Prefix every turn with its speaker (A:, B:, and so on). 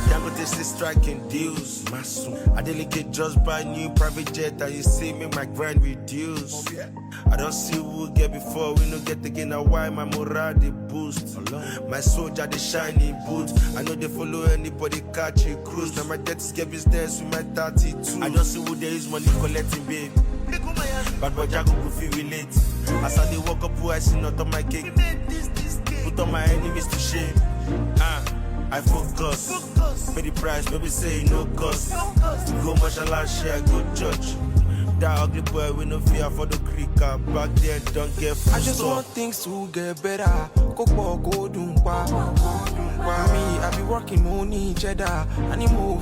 A: Jango they say striking deals. I delegate just buy new private jet and you see me my grind reduce. I don't see who get before, we no get again. Now why my morale they boost? My soldier they shiny boots. I know they follow anybody catch a cruise. Now my debt is get business with my 32. I don't see who there is money collecting, babe. But boy Jago go feel relate. As I they walk up, who I see not on my cake. Put on my enemies to shame. I focus. Pay the price, baby say no cost. Go mashallah, share good judge. That ugly boy we no fear for the creek. Back there don't get full.
B: I just want things to get better. Go do me, I be working money cheddar. I need more